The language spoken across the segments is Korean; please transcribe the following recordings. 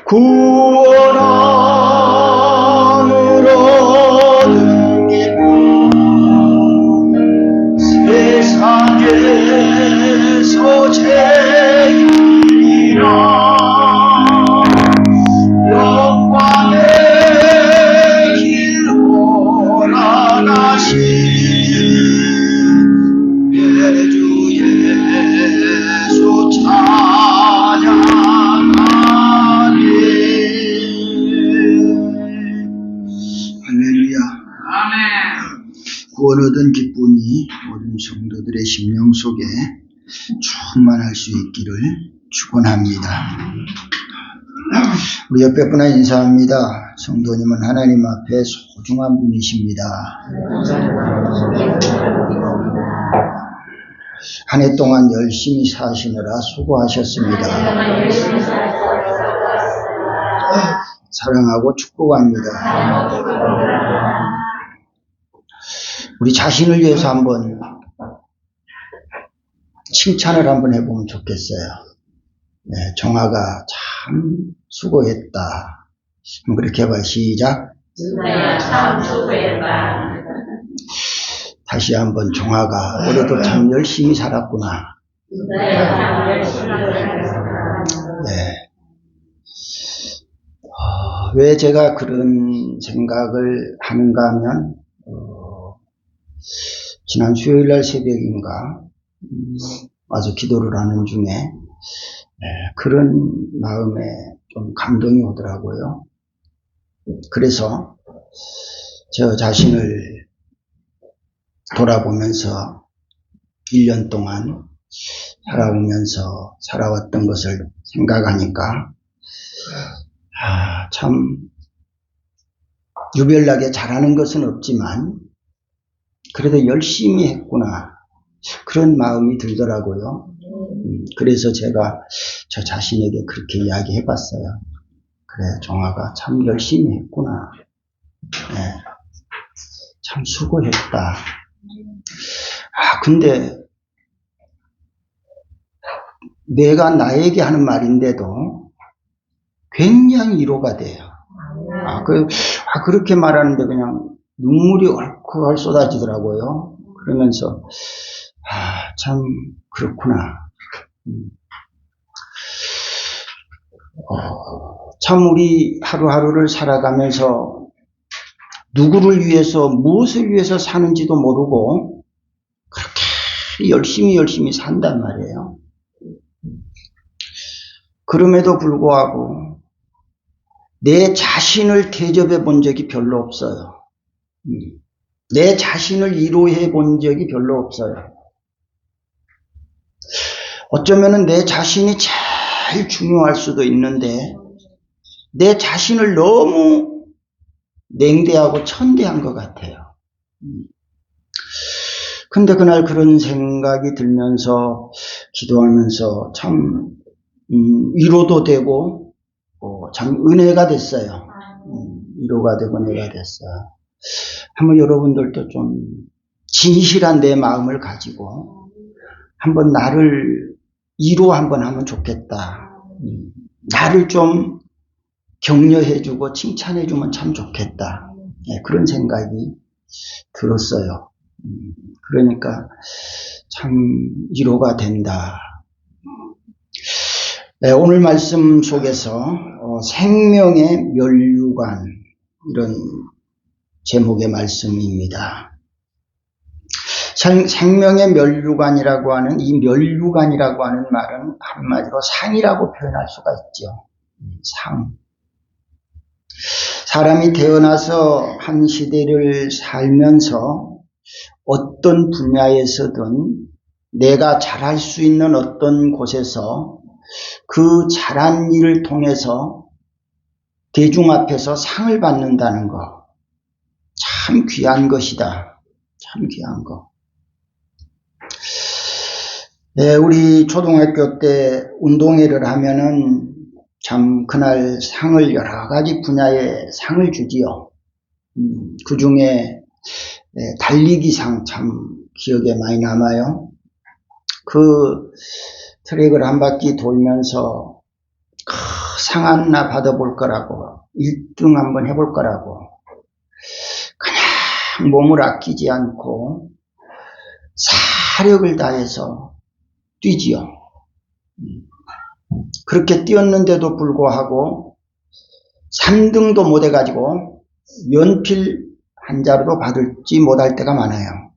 구원함을 얻은 기쁨 세상에서 제일이라 영광의 길 올라가신 내 주 예수 찬양하리. 할렐루야. 아멘. 구원 얻은 기쁨이 모든 성도들의 심령 속에 충만할 수 있기를 축원합니다. 우리 옆에 분과 인사합니다. 성도님은 하나님 앞에 소중한 분이십니다. 한 해 동안 열심히 사시느라 수고하셨습니다. 사랑하고 축복합니다. 우리 자신을 위해서 한번 칭찬을 한번 해보면 좋겠어요. 네, 정아가 참 수고했다. 그렇게 해봐요. 시작. 참 수고했다. 다시 한번 정아가 올해도 참 열심히 살았구나. 네. 왜 제가 그런 생각을 하는가 하면 지난 수요일날 새벽인가 아주 기도를 하는 중에 그런 마음에 좀 감동이 오더라고요. 그래서 저 자신을 돌아보면서 1년 동안 살아오면서 살아왔던 것을 생각하니까 참 유별나게 잘하는 것은 없지만 그래도 열심히 했구나 그런 마음이 들더라고요. 그래서 제가 저 자신에게 그렇게 이야기해 봤어요. 그래, 정아가 참 열심히 했구나. 네, 참 수고했다. 근데 내가 나에게 하는 말인데도 굉장히 위로가 돼요. 그렇게 말하는데 그냥 눈물이 얼컥 쏟아지더라고요. 그러면서 참 그렇구나. 참 우리 하루하루를 살아가면서 누구를 위해서 무엇을 위해서 사는지도 모르고 그렇게 열심히 산단 말이에요. 그럼에도 불구하고 내 자신을 대접해 본 적이 별로 없어요. 내 자신을 위로해 본 적이 별로 없어요. 어쩌면은 내 자신이 제일 중요할 수도 있는데 내 자신을 너무 냉대하고 천대한 것 같아요. 근데 그날 그런 생각이 들면서 기도하면서 참 위로도 되고 참 은혜가 됐어요. 위로가 되고 은혜가 됐어요. 한번 여러분들도 좀 진실한 내 마음을 가지고 한번 나를 위로 한번 하면 좋겠다. 나를 좀 격려해주고 칭찬해주면 참 좋겠다. 그런 생각이 들었어요. 그러니까 참 위로가 된다. 오늘 말씀 속에서 생명의 면류관 이런 제목의 말씀입니다. 생명의 면류관이라고 하는 이 면류관이라고 하는 말은 한마디로 상이라고 표현할 수가 있죠. 상. 사람이 태어나서 한 시대를 살면서 어떤 분야에서든 내가 잘할 수 있는 어떤 곳에서 그 잘한 일을 통해서 대중 앞에서 상을 받는다는 거 참 귀한 것이다. 참 귀한 거. 네, 우리 초등학교 때 운동회를 하면은 참 그날 상을 여러 가지 분야에 상을 주지요. 그 중에 달리기상 참 기억에 많이 남아요. 그 트랙을 한 바퀴 돌면서 상 하나 받아볼 거라고, 1등 한번 해볼 거라고, 그냥 몸을 아끼지 않고 사력을 다해서 뛰지요. 그렇게 뛰었는데도 불구하고 3등도 못 해가지고 연필 한 자루도 받을지 못할 때가 많아요.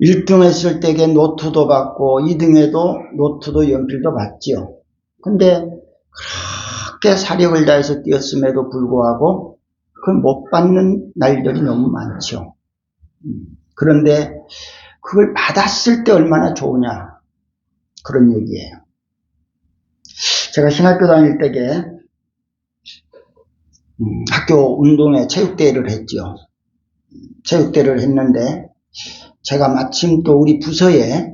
1등 했을 때에 노트도 받고 2등에도 노트도 연필도 받지요. 근데 그렇게 사력을 다해서 뛰었음에도 불구하고 그걸 못 받는 날들이 너무 많죠. 그런데 그걸 받았을 때 얼마나 좋으냐, 그런 얘기예요. 제가 신학교 다닐 때에 학교 운동회 체육대회를 했죠. 체육대회를 했는데 제가 마침 또 우리 부서에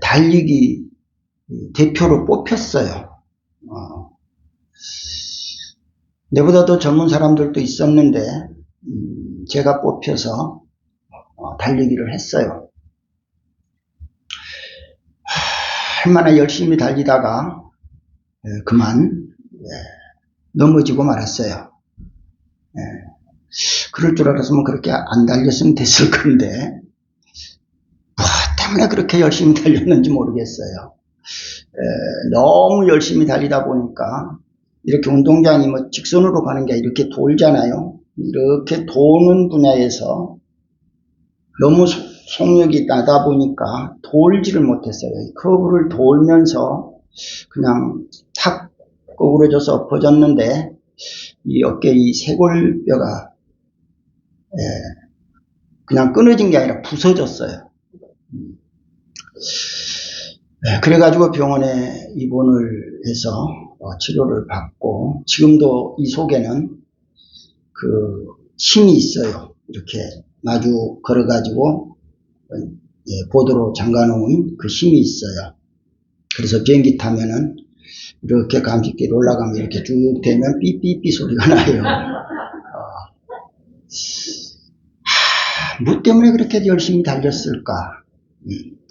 달리기 대표로 뽑혔어요. 내보다 더 젊은 사람들도 있었는데 제가 뽑혀서 달리기를 했어요. 얼마나 열심히 달리다가 그만 넘어지고 말았어요. 그럴 줄 알았으면 그렇게 안 달렸으면 됐을 건데 뭐 때문에 그렇게 열심히 달렸는지 모르겠어요. 너무 열심히 달리다 보니까 이렇게 운동장이 뭐 직선으로 가는 게 이렇게 돌잖아요. 이렇게 도는 분야에서 너무 속력이 나다 보니까 돌지를 못했어요. 커브를 돌면서 그냥 탁 구부러져서 엎어졌는데 이 어깨 이 쇄골뼈가 그냥 끊어진 게 아니라 부서졌어요. 그래가지고 병원에 입원을 해서 치료를 받고 지금도 이 속에는 그 힘이 있어요. 이렇게 마주 걸어가지고 보드로 잠가놓은 그 힘이 있어요. 그래서 비행기 타면은 이렇게 감식기로 올라가면 이렇게 쭉 되면 삐삐삐 소리가 나요. 뭐 때문에 그렇게 열심히 달렸을까?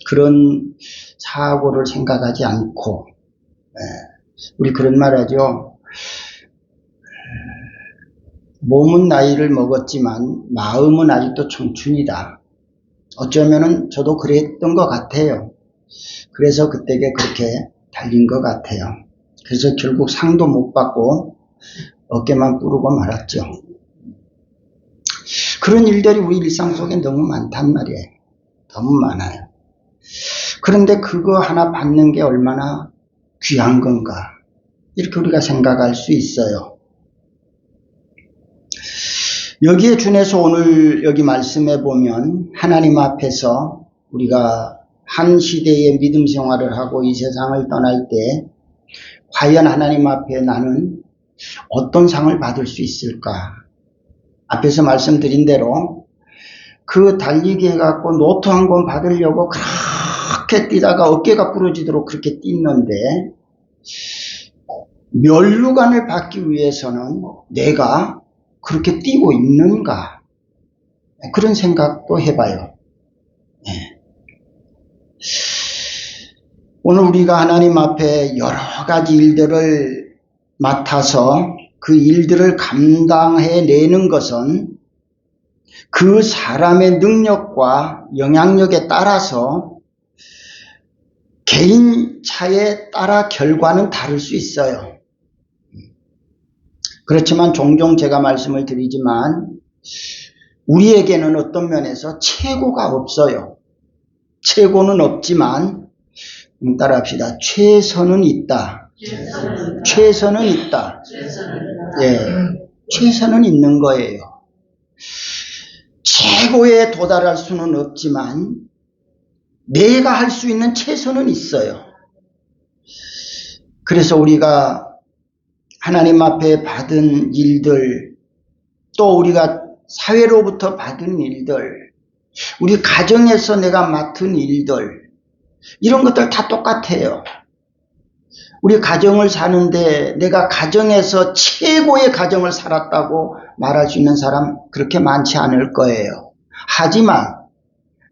그런 사고를 생각하지 않고 우리 그런 말 하죠. 몸은 나이를 먹었지만 마음은 아직도 청춘이다. 어쩌면은 저도 그랬던 것 같아요. 그래서 그때게 그렇게 달린 것 같아요. 그래서 결국 상도 못 받고 어깨만 부르고 말았죠. 그런 일들이 우리 일상 속에 너무 많단 말이에요. 너무 많아요. 그런데 그거 하나 받는 게 얼마나 귀한 건가, 이렇게 우리가 생각할 수 있어요. 여기에 준해서 오늘 여기 말씀해 보면 하나님 앞에서 우리가 한 시대의 믿음 생활을 하고 이 세상을 떠날 때 과연 하나님 앞에 나는 어떤 상을 받을 수 있을까? 앞에서 말씀드린 대로 그 달리기 해갖고 노트 한 권 받으려고 그렇게 뛰다가 어깨가 부러지도록 그렇게 뛰는데 면류관을 받기 위해서는 내가 그렇게 뛰고 있는가? 그런 생각도 해봐요. 오늘 우리가 하나님 앞에 여러 가지 일들을 맡아서 그 일들을 감당해내는 것은 그 사람의 능력과 영향력에 따라서 개인 차에 따라 결과는 다를 수 있어요. 그렇지만 종종 제가 말씀을 드리지만 우리에게는 어떤 면에서 최고가 없어요. 최고는 없지만 따라합시다. 최선은 있다. 최선은 있다. 최선은 있는 거예요. 최고에 도달할 수는 없지만 내가 할 수 있는 최선은 있어요. 그래서 우리가 하나님 앞에 받은 일들, 또 우리가 사회로부터 받은 일들, 우리 가정에서 내가 맡은 일들, 이런 것들 다 똑같아요. 우리 가정을 사는데 내가 가정에서 최고의 가정을 살았다고 말할 수 있는 사람 그렇게 많지 않을 거예요. 하지만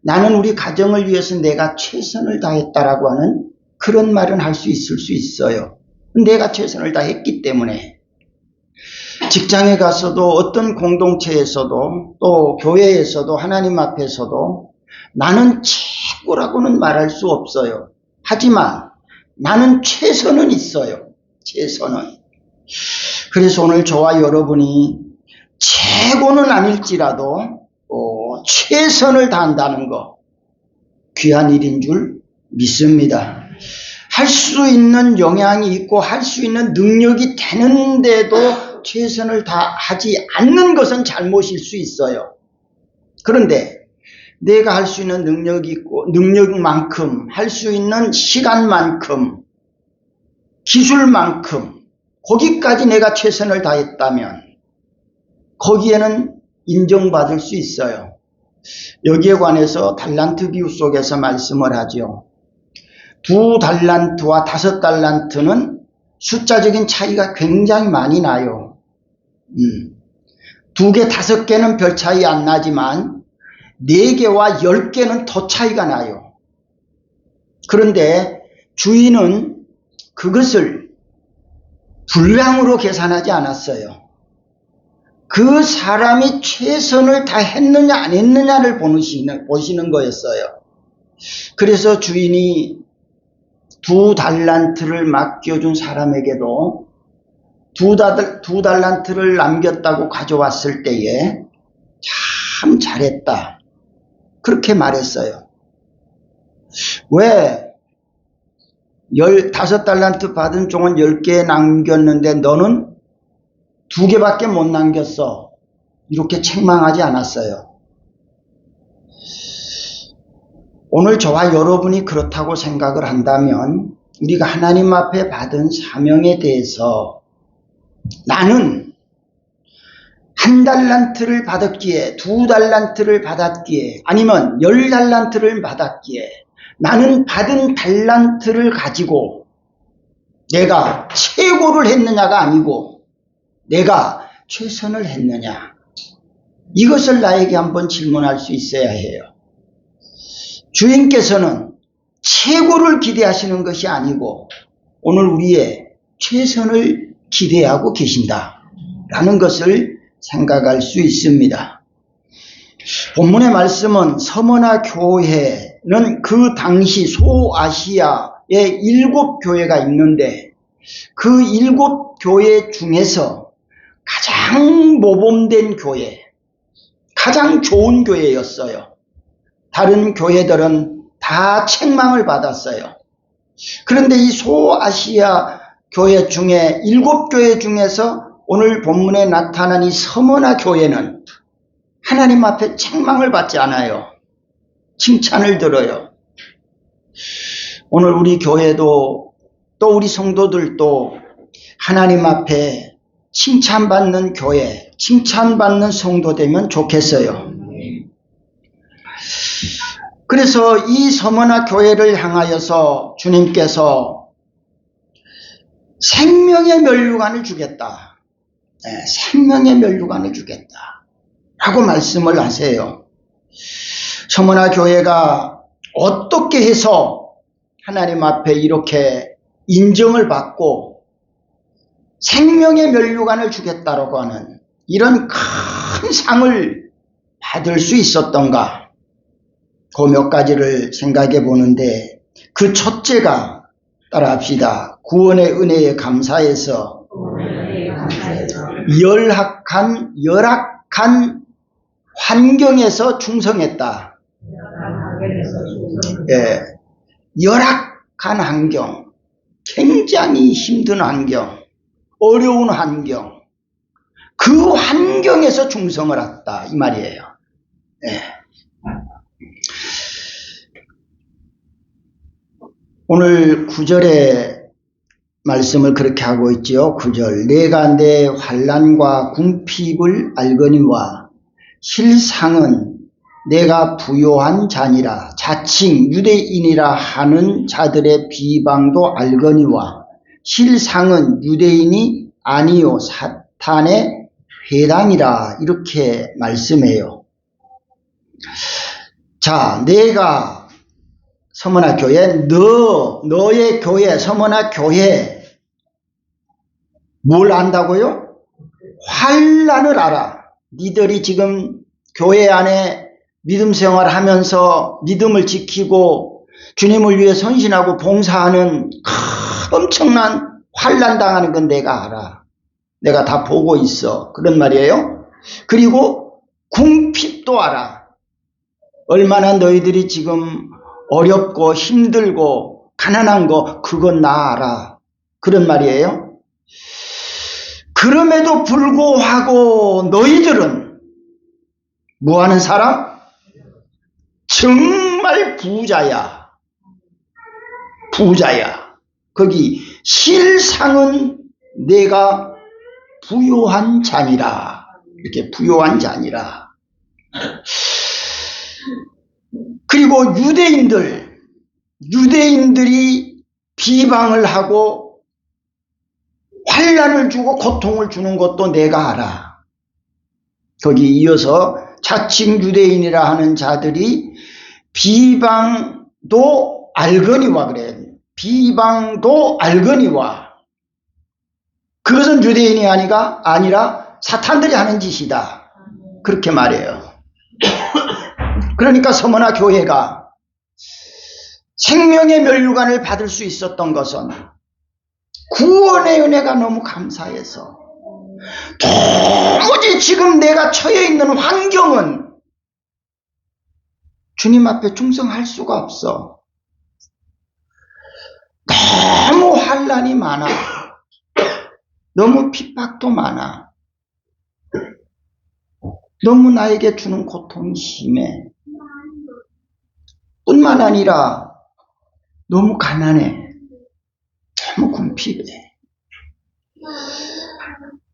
나는 우리 가정을 위해서 내가 최선을 다했다라고 하는 그런 말은 할 수 있을 수 있어요. 내가 최선을 다했기 때문에. 직장에 가서도 어떤 공동체에서도 또 교회에서도 하나님 앞에서도 나는 최고라고는 말할 수 없어요. 하지만 나는 최선은 있어요. 최선은. 그래서 오늘 저와 여러분이 최고는 아닐지라도 최선을 다한다는 거 귀한 일인 줄 믿습니다. 할 수 있는 영향이 있고 할 수 있는 능력이 되는데도 최선을 다하지 않는 것은 잘못일 수 있어요. 그런데 내가 할 수 있는 능력이 있고 능력만큼 할 수 있는 시간만큼 기술만큼 거기까지 내가 최선을 다했다면 거기에는 인정받을 수 있어요. 여기에 관해서 달란트 비유 속에서 말씀을 하죠. 2달란트와 5달란트는 숫자적인 차이가 굉장히 많이 나요. 2개, 5개는 별 차이 안 나지만 4개와 10개는 더 차이가 나요. 그런데 주인은 그것을 분량으로 계산하지 않았어요. 그 사람이 최선을 다했느냐 안 했느냐를 보시는 거였어요. 그래서 주인이 2달란트를 맡겨준 사람에게도 2달란트를 남겼다고 가져왔을 때에 참 잘했다. 그렇게 말했어요. 왜? 15달란트 받은 종은 10개 남겼는데 너는 2개밖에 못 남겼어. 이렇게 책망하지 않았어요. 오늘 저와 여러분이 그렇다고 생각을 한다면 우리가 하나님 앞에 받은 사명에 대해서 나는 1달란트를 받았기에 2달란트를 받았기에 아니면 10달란트를 받았기에 나는 받은 달란트를 가지고 내가 최고를 했느냐가 아니고 내가 최선을 했느냐, 이것을 나에게 한번 질문할 수 있어야 해요. 주인께서는 최고를 기대하시는 것이 아니고 오늘 우리의 최선을 기대하고 계신다라는 것을 생각할 수 있습니다. 본문의 말씀은 서머나 교회는 그 당시 소아시아에 7교회가 있는데 그 7교회 중에서 가장 모범된 교회, 가장 좋은 교회였어요. 다른 교회들은 다 책망을 받았어요. 그런데 이 소아시아 교회 중에 7교회 중에서 오늘 본문에 나타난 이 서머나 교회는 하나님 앞에 책망을 받지 않아요. 칭찬을 들어요. 오늘 우리 교회도 또 우리 성도들도 하나님 앞에 칭찬받는 교회, 칭찬받는 성도 되면 좋겠어요. 그래서 이 서머나 교회를 향하여서 주님께서 생명의 면류관을 주겠다. 네, 생명의 면류관을 주겠다. 라고 말씀을 하세요. 서머나 교회가 어떻게 해서 하나님 앞에 이렇게 인정을 받고 생명의 면류관을 주겠다라고 하는 이런 큰 상을 받을 수 있었던가? 그 몇 가지를 생각해 보는데 그 첫째가 따라합시다. 구원의 은혜에 감사해서 열악한 환경에서 충성했다. 예, 열악한 환경, 굉장히 힘든 환경, 어려운 환경, 그 환경에서 충성을 했다 이 말이에요. 예. 오늘 9절에 말씀을 그렇게 하고 있지요. 9절 내가 내 환난과 궁핍을 알거니와 실상은 내가 부요한 자니라. 자칭 유대인이라 하는 자들의 비방도 알거니와 실상은 유대인이 아니요 사탄의 회당이라. 이렇게 말씀해요. 자, 내가 서머나 교회, 너의 교회, 서머나 교회, 뭘 안다고요? 환난을 알아. 니들이 지금 교회 안에 믿음 생활하면서 믿음을 지키고 주님을 위해 헌신하고 봉사하는 엄청난 환난 당하는 건 내가 알아. 내가 다 보고 있어. 그런 말이에요. 그리고 궁핍도 알아. 얼마나 너희들이 지금 어렵고 힘들고 가난한 거 그건 나 알아. 그런 말이에요. 그럼에도 불구하고 너희들은 뭐 하는 사람? 정말 부자야. 부자야. 거기 실상은 내가 부요한 자니라. 이렇게 부요한 자니라. 그리고 유대인들이 비방을 하고 환난을 주고 고통을 주는 것도 내가 알아. 거기 이어서 자칭 유대인이라 하는 자들이 비방도 알거니와 그래. 비방도 알거니와. 그것은 유대인이 아니라 사탄들이 하는 짓이다. 그렇게 말해요. 그러니까 서머나 교회가 생명의 면류관을 받을 수 있었던 것은 구원의 은혜가 너무 감사해서 도무지 지금 내가 처해 있는 환경은 주님 앞에 충성할 수가 없어. 너무 환난이 많아. 너무 핍박도 많아. 너무 나에게 주는 고통이 심해. 뿐만 아니라 너무 가난해. 너무 궁핍해.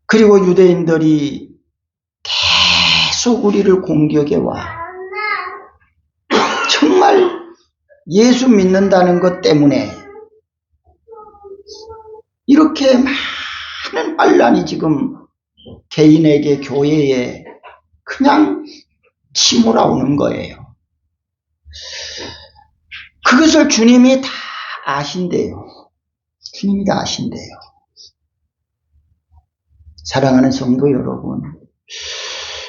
그리고 유대인들이 계속 우리를 공격해 와. 정말 예수 믿는다는 것 때문에 이렇게 많은 환난이 지금 개인에게 교회에 그냥 침몰아오는 거예요. 그것을 주님이 다 아신대요. 주님이 다 아신대요. 사랑하는 성도 여러분,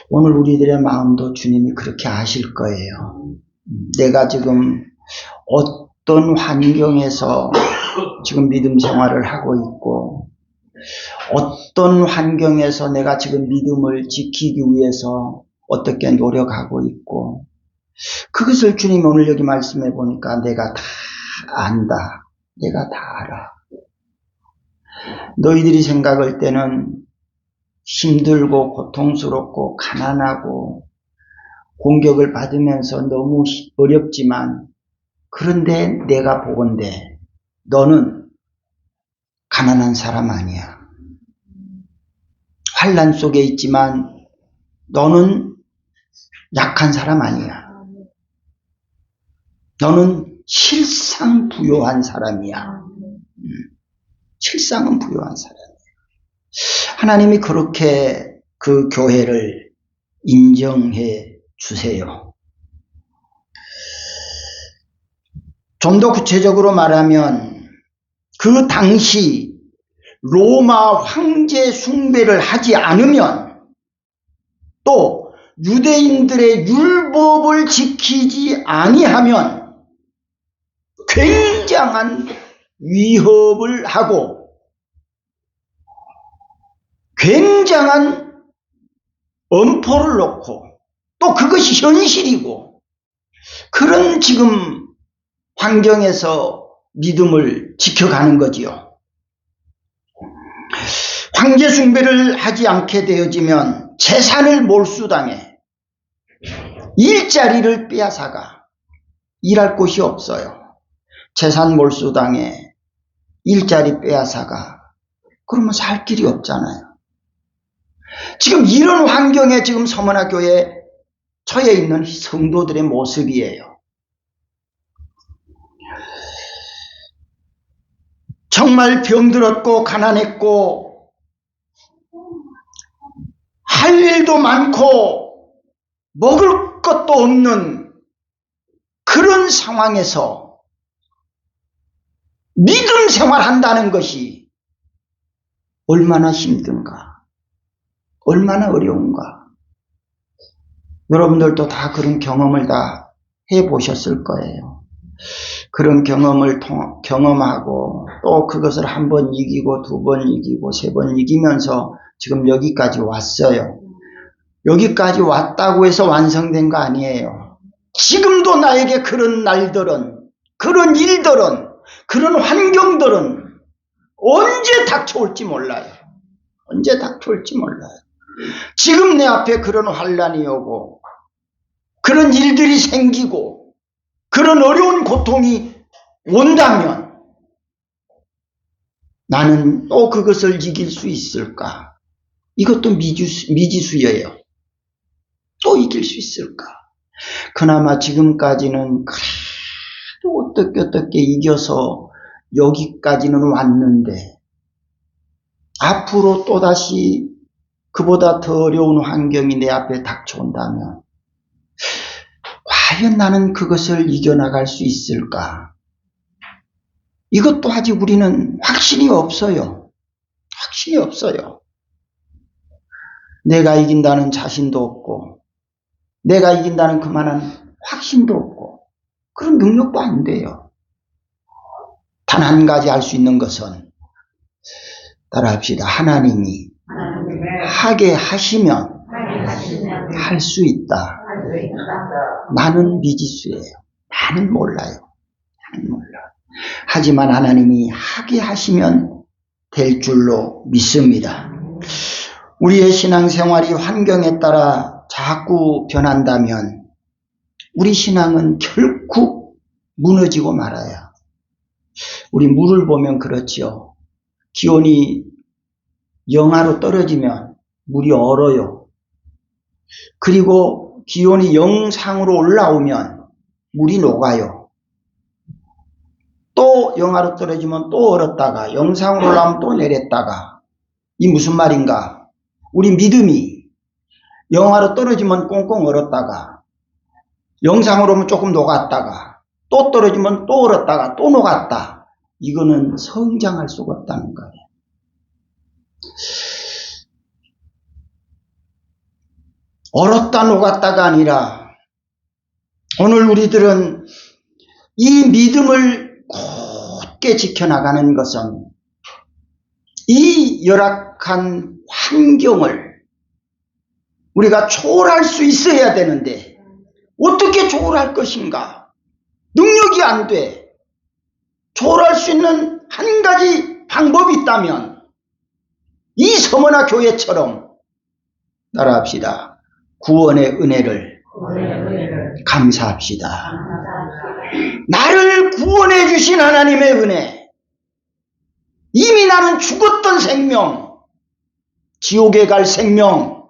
오늘 우리들의 마음도 주님이 그렇게 아실 거예요. 내가 지금 어떤 환경에서 지금 믿음 생활을 하고 있고 어떤 환경에서 내가 지금 믿음을 지키기 위해서 어떻게 노력하고 있고 그것을 주님이 오늘 여기 말씀해 보니까 내가 다 안다. 내가 다 알아. 너희들이 생각할 때는 힘들고 고통스럽고 가난하고 공격을 받으면서 너무 어렵지만 그런데 내가 보건대 너는 가난한 사람 아니야. 환난 속에 있지만 너는 약한 사람 아니야. 너는 실상 부요한 사람이야. 실상은 부요한 사람이야. 하나님이 그렇게 그 교회를 인정해 주세요. 좀 더 구체적으로 말하면 그 당시 로마 황제 숭배를 하지 않으면 또 유대인들의 율법을 지키지 아니하면 굉장한 위협을 하고 굉장한 엄포를 놓고 또 그것이 현실이고 그런 지금 환경에서 믿음을 지켜가는 거지요. 황제 숭배를 하지 않게 되어지면 재산을 몰수당해 일자리를 빼앗아가 일할 곳이 없어요. 재산 몰수당해 일자리 빼앗아가 그러면 살 길이 없잖아요. 지금 이런 환경에 지금 서머나 교회에 처해 있는 성도들의 모습이에요. 정말 병들었고 가난했고 할 일도 많고 먹을 것도 없는 그런 상황에서 믿음 생활한다는 것이 얼마나 힘든가, 얼마나 어려운가. 여러분들도 다 그런 경험을 다 해보셨을 거예요. 그런 경험을 경험하고 또 그것을 한 번 이기고 두 번 이기고 세 번 이기면서 지금 여기까지 왔어요. 여기까지 왔다고 해서 완성된 거 아니에요. 지금도 나에게 그런 날들은, 그런 일들은, 그런 환경들은 언제 닥쳐올지 몰라요. 언제 닥쳐올지 몰라요. 지금 내 앞에 그런 환란이 오고 그런 일들이 생기고 그런 어려운 고통이 온다면 나는 또 그것을 이길 수 있을까? 이것도 미지수예요. 또 이길 수 있을까? 그나마 지금까지는 그래도 어떻게 이겨서 여기까지는 왔는데 앞으로 또다시 그보다 더 어려운 환경이 내 앞에 닥쳐온다면 과연 나는 그것을 이겨나갈 수 있을까? 이것도 아직 우리는 확신이 없어요. 확신이 없어요. 내가 이긴다는 자신도 없고 내가 이긴다는 그만한 확신도 없고 그런 능력도 안 돼요. 단 한 가지 알 수 있는 것은 따라합시다. 하나님이 하게 하시면 할 수 있다. 나는 미지수예요. 나는 몰라요. 나는 몰라. 하지만 하나님이 하게 하시면 될 줄로 믿습니다. 우리의 신앙생활이 환경에 따라 자꾸 변한다면 우리 신앙은 결국 무너지고 말아요. 우리 물을 보면 그렇죠. 기온이 영하로 떨어지면 물이 얼어요. 그리고 기온이 영상으로 올라오면 물이 녹아요. 또 영하로 떨어지면 또 얼었다가 영상으로 올라오면 또 내렸다가. 이 무슨 말인가? 우리 믿음이 영하로 떨어지면 꽁꽁 얼었다가 영상으로 오면 조금 녹았다가 또 떨어지면 또 얼었다가 또 녹았다. 이거는 성장할 수가 없다는 거예요. 얼었다 녹았다가 아니라 오늘 우리들은 이 믿음을 굳게 지켜나가는 것은 이 열악한 환경을 우리가 초월할 수 있어야 되는데 어떻게 초월할 것인가? 능력이 안 돼. 초월할 수 있는 한 가지 방법이 있다면 이 서머나 교회처럼 따라합시다. 구원의 은혜를 감사합시다. 나를 구원해 주신 하나님의 은혜. 이미 나는 죽었던 생명, 지옥에 갈 생명,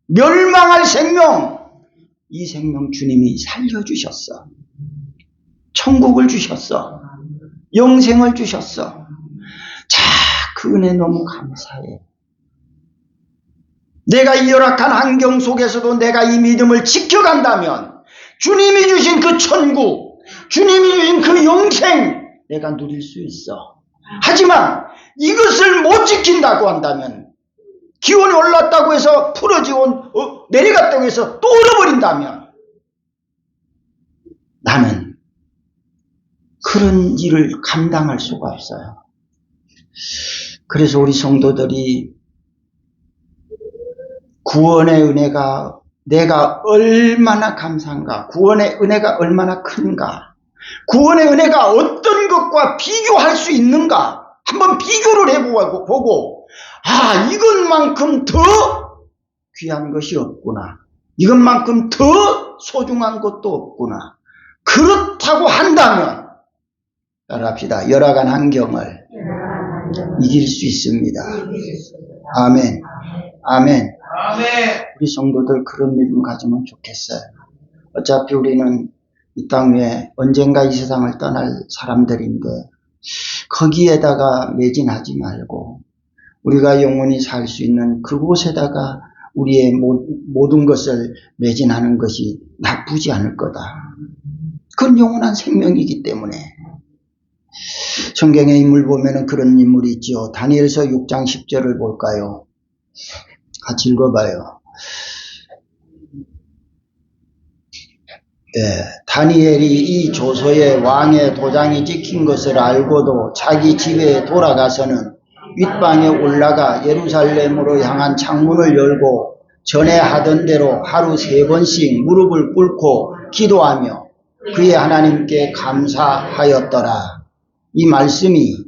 멸망할 생명, 이 생명 주님이 살려주셨어. 천국을 주셨어. 영생을 주셨어. 자, 그 은혜 너무 감사해. 내가 이 열악한 환경 속에서도 내가 이 믿음을 지켜간다면 주님이 주신 그 천국, 주님이 주신 그 영생 내가 누릴 수 있어. 하지만 이것을 못 지킨다고 한다면 기온이 올랐다고 해서 풀어지고 내려갔다고 해서 또 얼어버린다면 나는 그런 일을 감당할 수가 없어요. 그래서 우리 성도들이 구원의 은혜가 내가 얼마나 감사한가, 구원의 은혜가 얼마나 큰가, 구원의 은혜가 어떤 것과 비교할 수 있는가 한번 비교를 해보고 이것만큼 더 귀한 것이 없구나, 이것만큼 더 소중한 것도 없구나. 그렇다고 한다면 따라합시다. 열악한 환경을 이길 수 있습니다. 아멘. 아멘. 우리 성도들 그런 믿음 가지면 좋겠어요. 어차피 우리는 이 땅 위에 언젠가 이 세상을 떠날 사람들인데 거기에다가 매진하지 말고 우리가 영원히 살 수 있는 그곳에다가 우리의 모든 것을 매진하는 것이 나쁘지 않을 거다. 그건 영원한 생명이기 때문에 성경의 인물 보면은 그런 인물이 있죠. 다니엘서 6장 10절을 볼까요? 같이 읽어봐요. 다니엘이 이 조서에 왕의 도장이 찍힌 것을 알고도 자기 집에 돌아가서는 윗방에 올라가 예루살렘으로 향한 창문을 열고 전에 하던 대로 하루 3번씩 무릎을 꿇고 기도하며 그의 하나님께 감사하였더라. 이 말씀이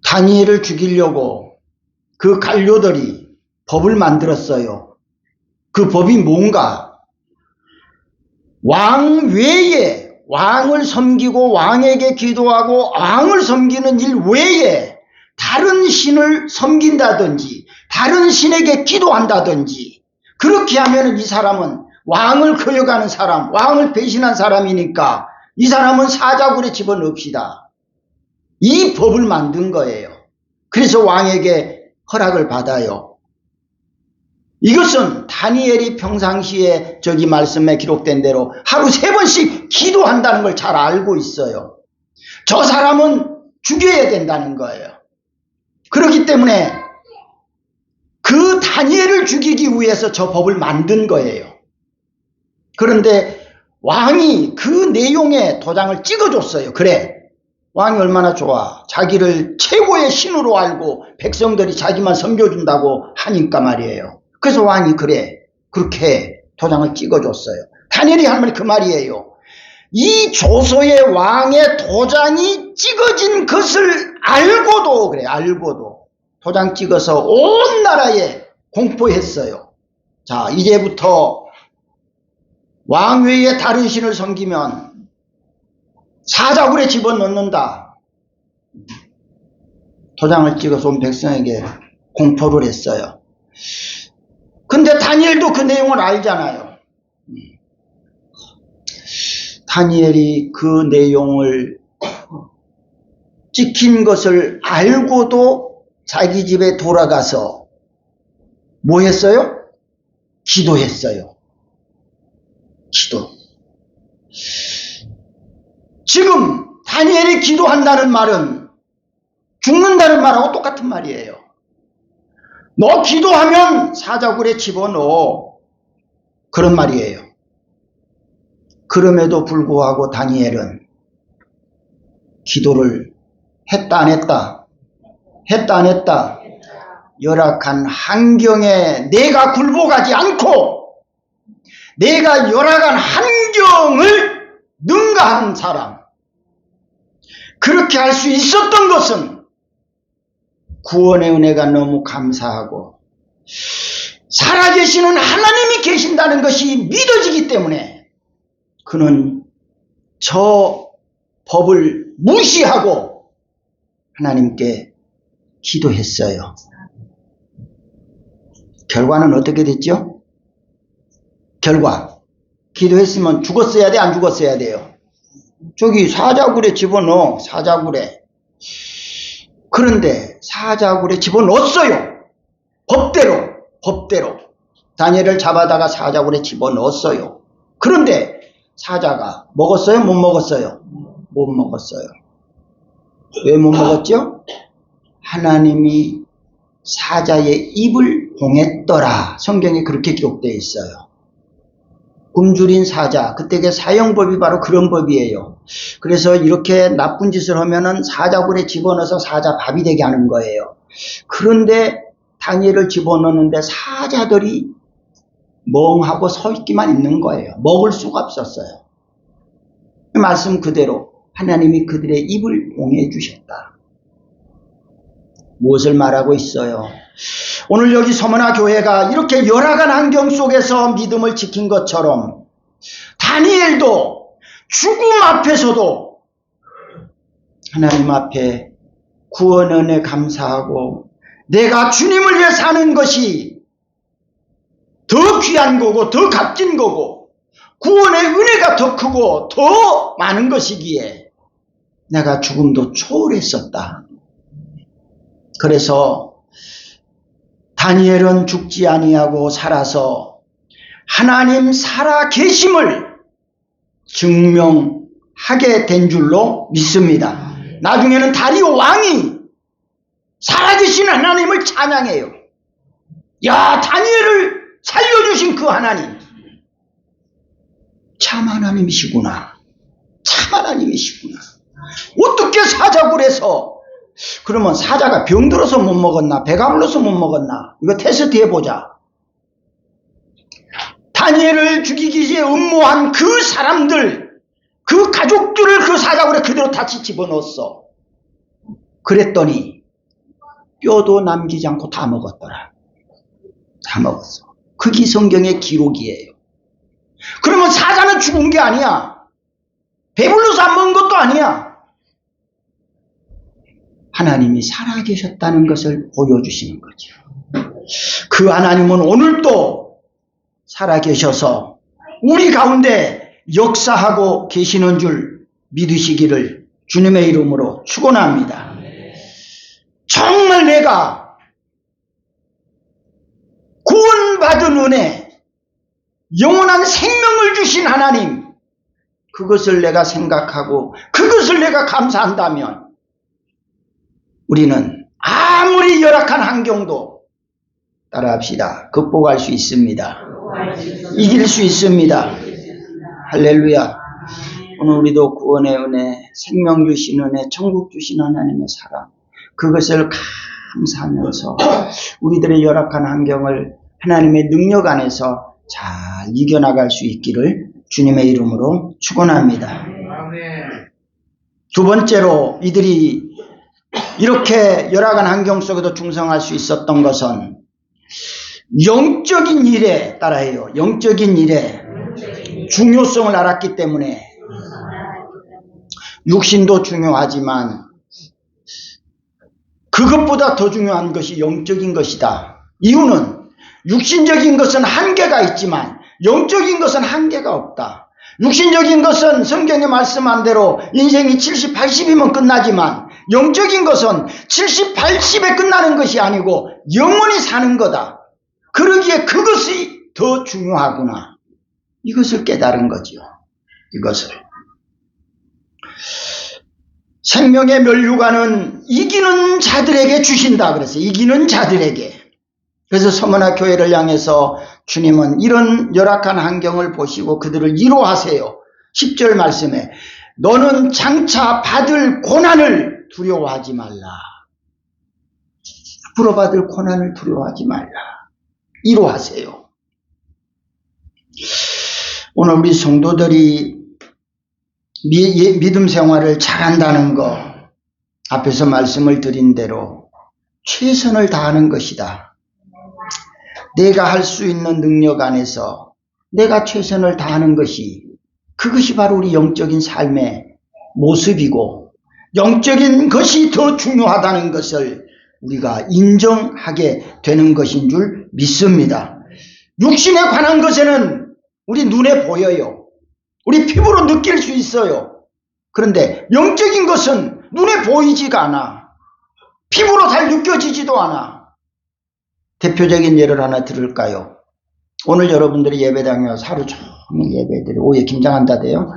다니엘을 죽이려고 그 관료들이 법을 만들었어요. 그 법이 뭔가? 왕 외에, 왕을 섬기고 왕에게 기도하고 왕을 섬기는 일 외에 다른 신을 섬긴다든지 다른 신에게 기도한다든지 그렇게 하면 이 사람은 왕을 거역하는 사람, 왕을 배신한 사람이니까 이 사람은 사자굴에 집어넣읍시다. 이 법을 만든 거예요. 그래서 왕에게 허락을 받아요. 이것은 다니엘이 평상시에 저기 말씀에 기록된 대로 하루 3번씩 기도한다는 걸 잘 알고 있어요. 저 사람은 죽여야 된다는 거예요. 그렇기 때문에 그 다니엘을 죽이기 위해서 저 법을 만든 거예요. 그런데 왕이 그 내용에 도장을 찍어줬어요. 그래, 왕이 얼마나 좋아. 자기를 최고의 신으로 알고 백성들이 자기만 섬겨준다고 하니까 말이에요. 그래서 왕이 그래, 그렇게 도장을 찍어줬어요. 다니엘이 할 말이 그 말이에요. 이 조서의 왕의 도장이 찍어진 것을 알고도, 그래, 알고도 도장 찍어서 온 나라에 공포했어요. 자, 이제부터 왕 외에 다른 신을 섬기면 사자굴에 집어넣는다. 도장을 찍어서 온 백성에게 공포를 했어요. 근데 다니엘도 그 내용을 알잖아요. 다니엘이 그 내용을 찍힌 것을 알고도 자기 집에 돌아가서 뭐 했어요? 기도했어요. 기도. 지금 다니엘이 기도한다는 말은 죽는다는 말하고 똑같은 말이에요. 너 기도하면 사자굴에 집어넣어. 그런 말이에요. 그럼에도 불구하고 다니엘은 기도를 했다 안 했다? 했다 안 했다? 열악한 환경에 내가 굴복하지 않고 내가 열악한 환경을 능가하는 사람, 그렇게 할 수 있었던 것은 구원의 은혜가 너무 감사하고 살아계시는 하나님이 계신다는 것이 믿어지기 때문에 그는 저 법을 무시하고 하나님께 기도했어요. 결과는 어떻게 됐죠? 결과, 기도했으면 죽었어야 돼, 안 죽었어야 돼요? 저기 사자굴에 집어넣어. 사자굴에. 그런데 사자굴에 집어넣었어요. 법대로 다니엘을 잡아다가 사자굴에 집어넣었어요. 그런데 사자가 먹었어요? 못 먹었어요? 못 먹었어요. 왜 못 먹었죠? 하나님이 사자의 입을 봉했더라. 성경에 그렇게 기록되어 있어요. 굶주린 사자, 그때의 사형법이 바로 그런 법이에요. 그래서 이렇게 나쁜 짓을 하면은 사자굴에 집어넣어서 사자 밥이 되게 하는 거예요. 그런데 다니엘을 집어넣는데 사자들이 멍하고 서 있기만 있는 거예요. 먹을 수가 없었어요. 말씀 그대로 하나님이 그들의 입을 봉해 주셨다. 무엇을 말하고 있어요? 오늘 여기 서머나 교회가 이렇게 열악한 환경 속에서 믿음을 지킨 것처럼 다니엘도 죽음 앞에서도 하나님 앞에 구원 은혜 감사하고 내가 주님을 위해 사는 것이 더 귀한 거고 더 값진 거고 구원의 은혜가 더 크고 더 많은 것이기에 내가 죽음도 초월했었다. 그래서 다니엘은 죽지 아니하고 살아서 하나님 살아 계심을 증명하고 하게 된 줄로 믿습니다. 나중에는 다리오 왕이 살아계신 하나님을 찬양해요. 야, 다니엘을 살려주신 그 하나님, 참 하나님이시구나. 참 하나님이시구나. 어떻게 사자굴 해서, 그러면 사자가 병들어서 못 먹었나, 배가 불러서 못 먹었나, 이거 테스트 해보자. 다니엘을 죽이기 위해 음모한 그 사람들, 그 가족들을 그 사자굴에 그대로 다시 집어넣었어. 그랬더니 뼈도 남기지 않고 다 먹었더라. 다 먹었어. 그게 성경의 기록이에요. 그러면 사자는 죽은 게 아니야. 배불러서 안 먹은 것도 아니야. 하나님이 살아계셨다는 것을 보여주시는 거죠. 그 하나님은 오늘도 살아계셔서 우리 가운데 역사하고 계시는 줄 믿으시기를 주님의 이름으로 축원합니다. 정말 내가 구원받은 은혜, 영원한 생명을 주신 하나님, 그것을 내가 생각하고 그것을 내가 감사한다면 우리는 아무리 열악한 환경도 따라합시다. 극복할 수 있습니다. 이길 수 있습니다. 할렐루야. 오늘 우리도 구원의 은혜, 생명 주신 은혜, 천국 주신 하나님의 사랑, 그것을 감사하면서 우리들의 열악한 환경을 하나님의 능력 안에서 잘 이겨나갈 수 있기를 주님의 이름으로 축원합니다. 두 번째로 이들이 이렇게 열악한 환경 속에도 충성할 수 있었던 것은 영적인 일에 따라해요. 영적인 일에 중요성을 알았기 때문에. 육신도 중요하지만 그것보다 더 중요한 것이 영적인 것이다. 이유는 육신적인 것은 한계가 있지만 영적인 것은 한계가 없다. 육신적인 것은 성경에 말씀한 대로 인생이 70, 80이면 끝나지만 영적인 것은 70, 80에 끝나는 것이 아니고 영원히 사는 거다. 그러기에 그것이 더 중요하구나. 이것을 깨달은 거지요. 이것을. 생명의 면류관은 이기는 자들에게 주신다 그랬어요. 이기는 자들에게. 그래서 서머나 교회를 향해서 주님은 이런 열악한 환경을 보시고 그들을 위로하세요. 10절 말씀에 너는 장차 받을 고난을 두려워하지 말라. 앞으로 받을 고난을 두려워하지 말라. 위로하세요. 오늘 우리 성도들이 믿음 생활을 잘한다는 거, 앞에서 말씀을 드린 대로 최선을 다하는 것이다. 내가 할 수 있는 능력 안에서 내가 최선을 다하는 것이, 그것이 바로 우리 영적인 삶의 모습이고 영적인 것이 더 중요하다는 것을 우리가 인정하게 되는 것인 줄 믿습니다. 육신에 관한 것에는 우리 눈에 보여요. 우리 피부로 느낄 수 있어요. 그런데 영적인 것은 눈에 보이지가 않아. 피부로 잘 느껴지지도 않아. 대표적인 예를 하나 들을까요? 오늘 여러분들이 예배당에 와서 하루 종일 예배드리고 오후에 김장한다대요.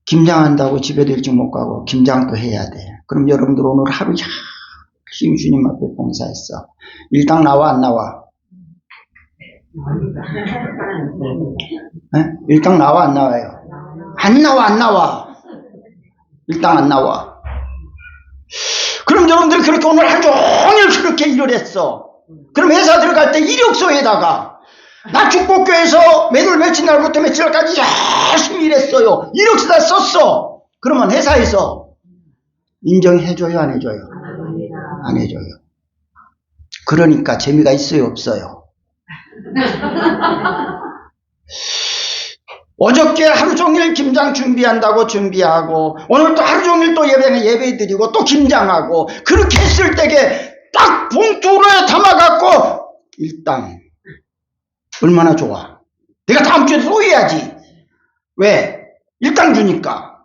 김장한다고 집에도 일찍 못 가고 김장도 해야 돼. 그럼 여러분들 오늘 하루 열심히 주님 앞에 봉사했어. 일당 나와 안 나와? 네? 일당 나와 안 나와요? 안 나와 안 나와. 일당 안 나와. 그럼 여러분들 그렇게 오늘 하루 종일 그렇게 일을 했어. 그럼 회사 들어갈 때 이력서에다가 나 축복교회에서 매달 며칠 날부터 며칠 날까지 열심히 일했어요. 이력서다 썼어. 그러면 회사에서 인정해줘요 안 해줘요? 안 해줘요. 그러니까 재미가 있어요 없어요? 어저께 하루 종일 김장 준비한다고 준비하고 오늘 또 하루 종일 또 예배 드리고 또 김장하고 그렇게 했을 때에 딱 봉투에 담아갖고 일당 얼마나 좋아. 내가 다음 주에 또 해야지. 왜? 일당 주니까.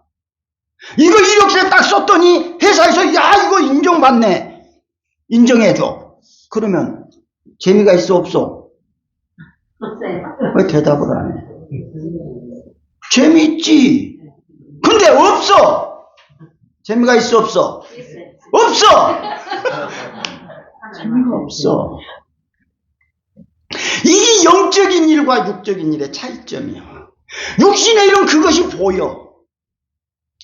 이거 이력서에 딱 썼더니 회사에서 야 이거 인정받네. 인정해줘. 그러면 재미가 있어 없어? 없어요. 왜 대답을 안 해? 재미있지. 근데 없어. 재미가 있어 없어? 없어. 재미가 없어. 이게 영적인 일과 육적인 일의 차이점이야. 육신의 일은 그것이 보여,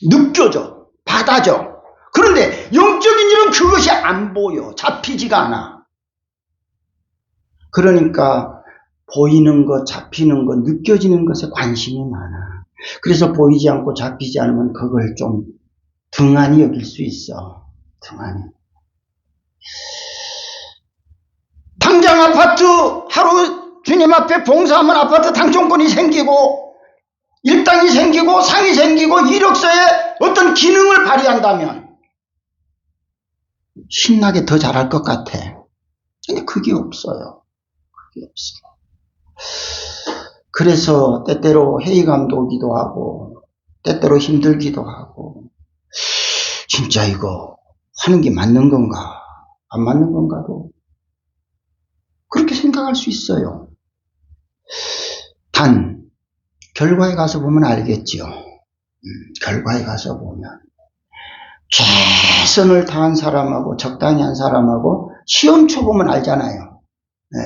느껴져, 받아져. 그런데 영적인 일은 그것이 안 보여, 잡히지가 않아. 그러니까 보이는 것, 잡히는 것, 느껴지는 것에 관심이 많아. 그래서 보이지 않고 잡히지 않으면 그걸 좀 등한히 여길 수 있어. 등한히. 당장 아파트 하루 주님 앞에 봉사하면 아파트 당첨권이 생기고 일당이 생기고 상이 생기고 이력서에 어떤 기능을 발휘한다면 신나게 더 잘할 것 같아. 근데 그게 없어요. 그게 없어. 그래서 때때로 회의감도 오기도 하고 때때로 힘들기도 하고 진짜 이거 하는 게 맞는 건가 안 맞는 건가도 그렇게 생각할 수 있어요. 단 결과에 가서 보면 알겠죠. 결과에 가서 보면 최선을 다한 사람하고 적당히 한 사람하고 시험 쳐보면 알잖아요.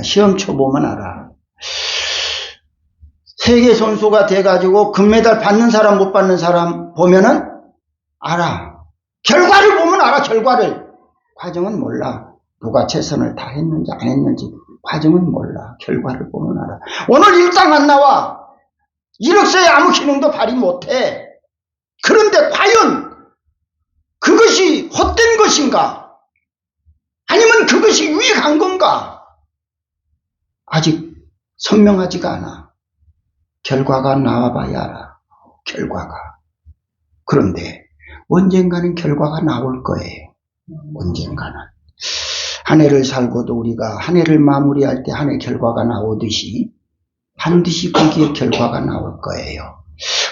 시험 쳐보면 알아. 세계 선수가 돼가지고 금메달 받는 사람 못 받는 사람 보면은 알아. 결과를 보면 알아. 결과를. 과정은 몰라. 누가 최선을 다했는지 안 했는지 과정은 몰라. 결과를 보면 알아. 오늘 일당 안 나와. 이력서에 아무 기능도 발휘 못해. 그런데 과연 그것이 헛된 것인가? 아니면 그것이 유익한 건가? 아직 선명하지가 않아. 결과가 나와봐야 알아. 결과가. 그런데 언젠가는 결과가 나올 거예요. 언젠가는. 한 해를 살고도 우리가 한 해를 마무리할 때 한 해 결과가 나오듯이 반드시 거기에 결과가 나올 거예요.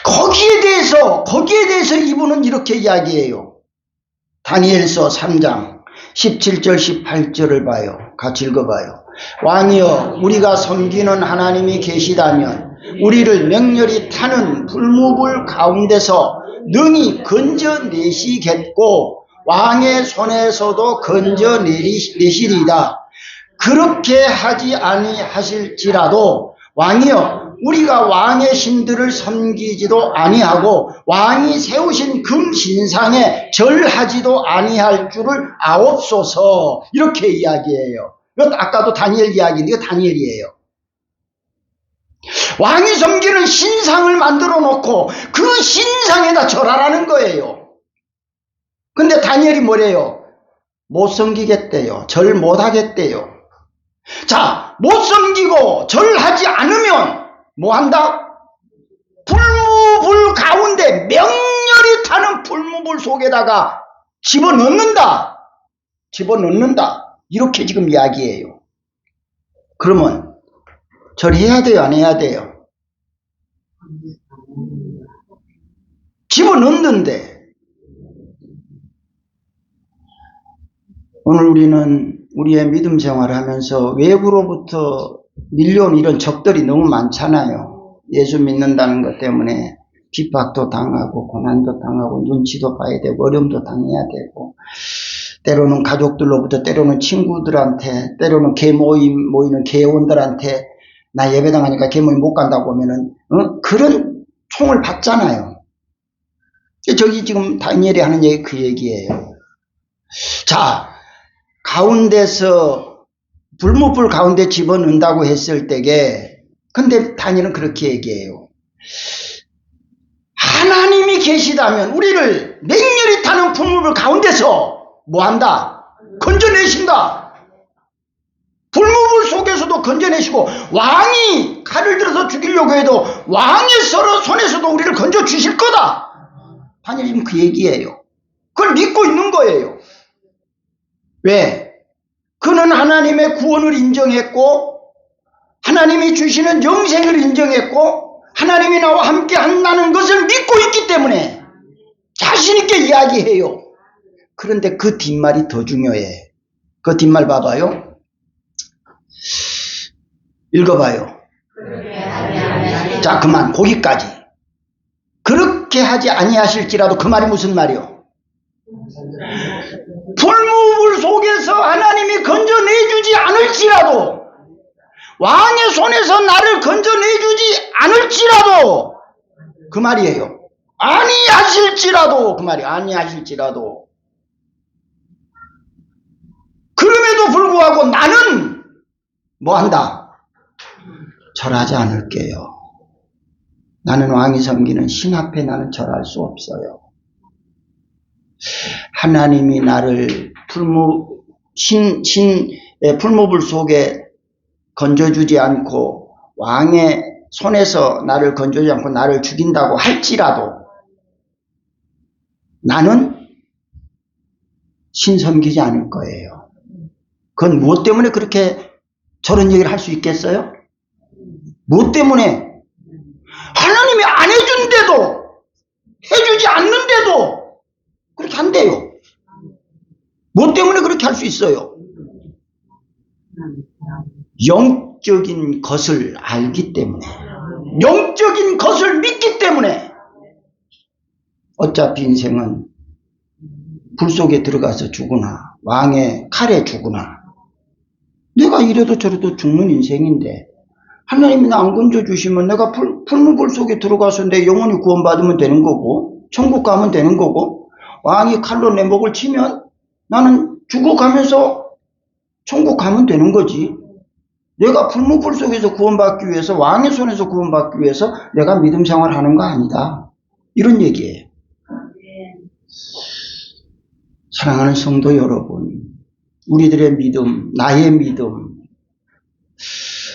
거기에 대해서 이분은 이렇게 이야기해요. 다니엘서 3장 17절 18절을 봐요. 같이 읽어봐요. 왕이여 우리가 섬기는 하나님이 계시다면 우리를 맹렬히 타는 불무불 가운데서 능히 건져내시겠고 왕의 손에서도 건져내시리이다. 그렇게 하지 아니하실지라도 왕이여 우리가 왕의 신들을 섬기지도 아니하고 왕이 세우신 금신상에 절하지도 아니할 줄을 아옵소서. 이렇게 이야기해요. 이것 아까도 다니엘 이야기인데 이거 다니엘이에요. 왕이 섬기는 신상을 만들어 놓고 그 신상에다 절하라는 거예요. 근데 다니엘이 뭐래요? 못 섬기겠대요. 절 못하겠대요. 자, 못 섬기고 절하지 않으면 뭐 한다? 불무불 가운데 명렬히 타는 불무불 속에다가 집어넣는다. 이렇게 지금 이야기해요. 그러면 절해야 돼요? 안 해야 돼요? 집어넣는데 오늘 우리는 우리의 믿음 생활을 하면서 외부로부터 밀려온 이런 적들이 너무 많잖아요. 예수 믿는다는 것 때문에 핍박도 당하고 고난도 당하고 눈치도 봐야 되고 어려움도 당해야 되고 때로는 가족들로부터 때로는 친구들한테 때로는 개 모이는 개원들한테 나 예배당하니까 개 모임 못 간다고 하면은 그런 총을 받잖아요. 저기 지금 다니엘이 하는 얘기 그 얘기예요. 자, 가운데서 불무불 가운데 집어넣는다고 했을 때게 근데 다니엘은 그렇게 얘기해요. 하나님이 계시다면 우리를 맹렬히 타는 불무불 가운데서 뭐한다? 건져내신다. 불무불 속에서도 건져내시고 왕이 칼을 들어서 죽이려고 해도 왕의 손에서도 우리를 건져주실 거다. 다니엘이 지금 그 얘기예요. 그걸 믿고 있는 거예요. 왜? 그는 하나님의 구원을 인정했고 하나님이 주시는 영생을 인정했고 하나님이 나와 함께 한다는 것을 믿고 있기 때문에 자신 있게 이야기해요. 그런데 그 뒷말이 더 중요해. 그 뒷말 봐봐요. 읽어봐요. 자, 그만 거기까지. 그렇게 하지 아니하실지라도 그 말이 무슨 말이요? 불무불 속에서 하나님이 건져내주지 않을지라도 왕의 손에서 나를 건져내주지 않을지라도 그 말이에요. 아니하실지라도 그 말이 아니하실지라도 그럼에도 불구하고 나는 뭐한다? 절하지 않을게요. 나는 왕이 섬기는 신 앞에 나는 절할 수 없어요. 하나님이 나를 풀무불 속에 건져주지 않고 왕의 손에서 나를 건져주지 않고 나를 죽인다고 할지라도 나는 신 섬기지 않을 거예요. 그건 무엇 때문에 그렇게 저런 얘기를 할 수 있겠어요? 무엇 때문에? 하나님이 안 해준데도 해주지 않는데도 그렇게 한대요. 무엇 때문에 그렇게 할 수 있어요? 영적인 것을 알기 때문에, 영적인 것을 믿기 때문에. 어차피 인생은 불 속에 들어가서 죽으나 왕의 칼에 죽으나 내가 이래도 저래도 죽는 인생인데 하나님이 나 안 건져주시면 내가 풀무불 속에 들어가서 내 영혼이 구원받으면 되는 거고 천국 가면 되는 거고 왕이 칼로 내 목을 치면 나는 죽어가면서 천국 가면 되는 거지. 내가 풀무불 속에서 구원받기 위해서 왕의 손에서 구원받기 위해서 내가 믿음 생활하는 거 아니다. 이런 얘기예요. 사랑하는 성도 여러분, 우리들의 믿음, 나의 믿음,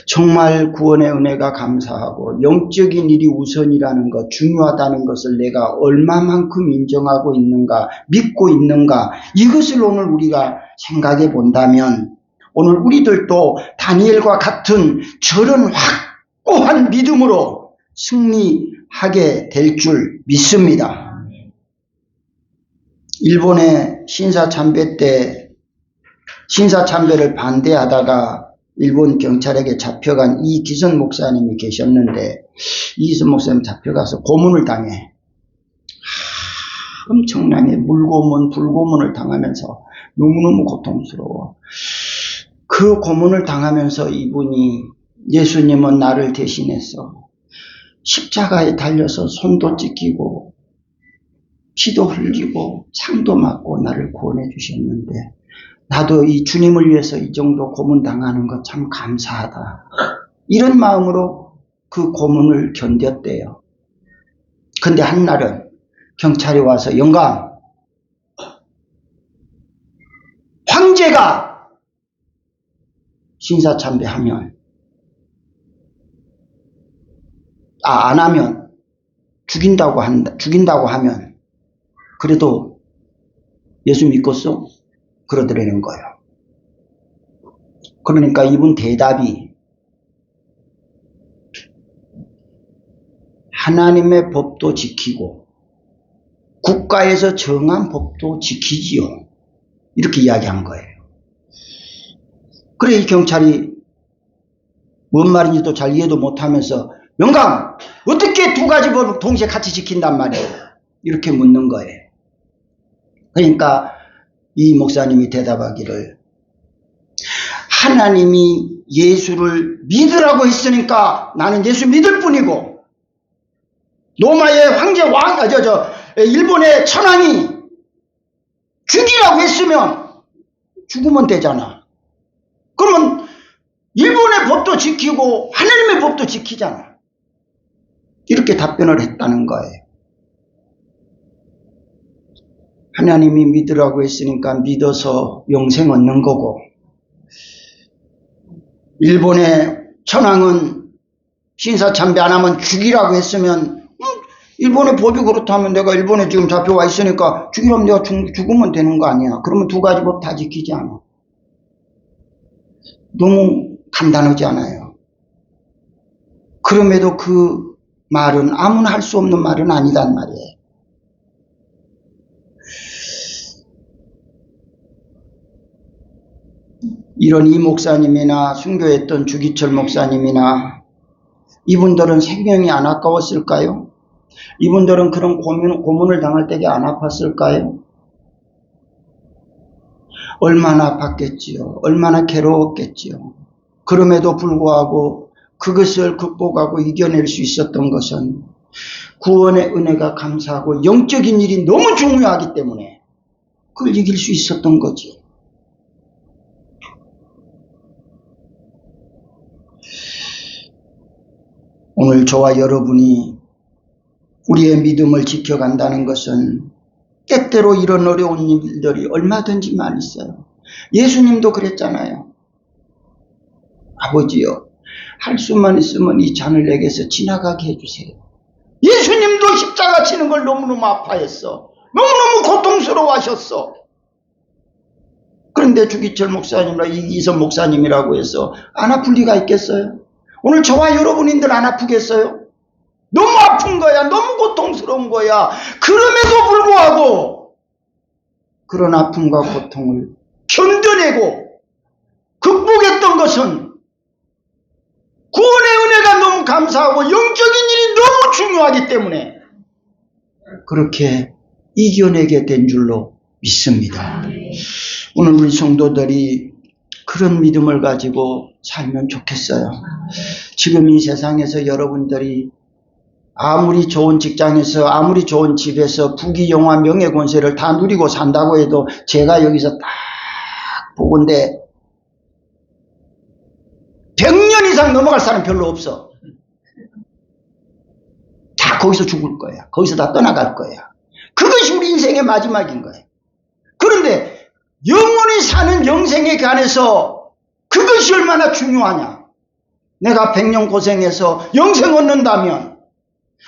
정말 구원의 은혜가 감사하고 영적인 일이 우선이라는 것, 중요하다는 것을 내가 얼마만큼 인정하고 있는가, 믿고 있는가, 이것을 오늘 우리가 생각해 본다면 오늘 우리들도 다니엘과 같은 저런 확고한 믿음으로 승리하게 될 줄 믿습니다. 일본의 신사참배 때 신사참배를 반대하다가 일본 경찰에게 잡혀간 이기선 목사님이 계셨는데 이기선 목사님 잡혀가서 고문을 당해 엄청나게 물고문 불고문을 당하면서 너무너무 고통스러워. 그 고문을 당하면서 이분이 예수님은 나를 대신해서 십자가에 달려서 손도 찢기고 피도 흘리고 창도 맞고 나를 구원해 주셨는데 나도 이 주님을 위해서 이 정도 고문 당하는 것 참 감사하다. 이런 마음으로 그 고문을 견뎠대요. 근데 한날은 경찰이 와서 영감, 황제가 신사참배하면 안 하면 죽인다고 하면 그래도 예수 믿겠어? 그러더라는 거예요. 그러니까 이분 대답이 하나님의 법도 지키고 국가에서 정한 법도 지키지요. 이렇게 이야기한 거예요. 그래 이 경찰이 뭔 말인지도 잘 이해도 못하면서 영감 어떻게 두 가지 법을 동시에 같이 지킨단 말이에요. 이렇게 묻는 거예요. 그러니까 이 목사님이 대답하기를 하나님이 예수를 믿으라고 했으니까 나는 예수 믿을 뿐이고 로마의 황제 일본의 천황이 죽이라고 했으면 죽으면 되잖아. 그러면 일본의 법도 지키고 하나님의 법도 지키잖아. 이렇게 답변을 했다는 거예요. 하나님이 믿으라고 했으니까 믿어서 영생 얻는 거고 일본의 천황은 신사참배 안 하면 죽이라고 했으면 일본의 법이 그렇다면 내가 일본에 지금 잡혀와 있으니까 죽이라면 내가 죽으면 되는 거 아니야. 그러면 두 가지 법 다 지키지 않아. 너무 간단하지 않아요. 그럼에도 그 말은 아무나 할 수 없는 말은 아니단 말이에요. 이런 이 목사님이나 순교했던 주기철 목사님이나 이분들은 생명이 안 아까웠을까요? 이분들은 그런 고문을 당할 때가 안 아팠을까요? 얼마나 아팠겠지요. 얼마나 괴로웠겠지요. 그럼에도 불구하고 그것을 극복하고 이겨낼 수 있었던 것은 구원의 은혜가 감사하고 영적인 일이 너무 중요하기 때문에 그걸 이길 수 있었던 거지. 오늘 저와 여러분이 우리의 믿음을 지켜간다는 것은 때때로 이런 어려운 일들이 얼마든지 많이 있어요. 예수님도 그랬잖아요. 아버지요, 할 수만 있으면 이 잔을 내게서 지나가게 해주세요. 예수님도 십자가 치는 걸 너무너무 아파했어. 너무너무 고통스러워하셨어. 그런데 주기철 목사님이나 이기선 목사님이라고 해서 안 아플 리가 있겠어요? 오늘 저와 여러분인들 안 아프겠어요? 너무 아픈 거야. 너무 고통스러운 거야. 그럼에도 불구하고 그런 아픔과 고통을 견뎌내고 극복했던 것은 구원의 은혜가 너무 감사하고 영적인 일이 너무 중요하기 때문에 그렇게 이겨내게 된 줄로 믿습니다. 오늘 우리 성도들이 그런 믿음을 가지고 살면 좋겠어요. 지금 이 세상에서 여러분들이 아무리 좋은 직장에서 아무리 좋은 집에서 부귀영화 명예권세를 다 누리고 산다고 해도 제가 여기서 딱 보건대 100년 이상 넘어갈 사람 별로 없어. 다 거기서 죽을 거야. 거기서 다 떠나갈 거야. 그것이 우리 인생의 마지막인 거예요. 그런데 영원히 사는 영생에 관해서 그것이 얼마나 중요하냐. 내가 100년 고생해서 영생 얻는다면,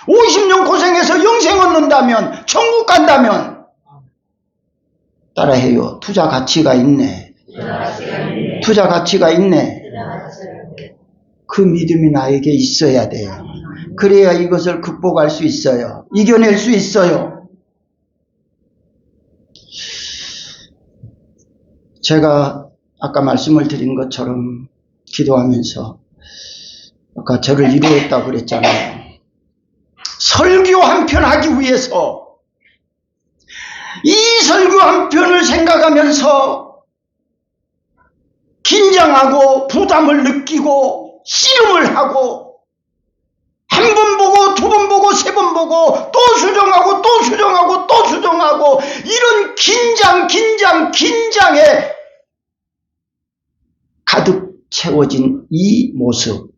50년 고생해서 영생 얻는다면, 천국 간다면 따라해요. 투자 가치가 있네. 투자 가치가 있네. 그 믿음이 나에게 있어야 돼요. 그래야 이것을 극복할 수 있어요. 이겨낼 수 있어요. 제가 아까 말씀을 드린 것처럼 기도하면서 아까 저를 위로했다고 그랬잖아요. 설교 한 편 하기 위해서 이 설교 한 편을 생각하면서 긴장하고 부담을 느끼고 씨름을 하고 한 번 보고 두 번 보고 세 번 보고 또 수정하고 또 수정하고 또 수정하고 이런 긴장에 가득 채워진 이 모습,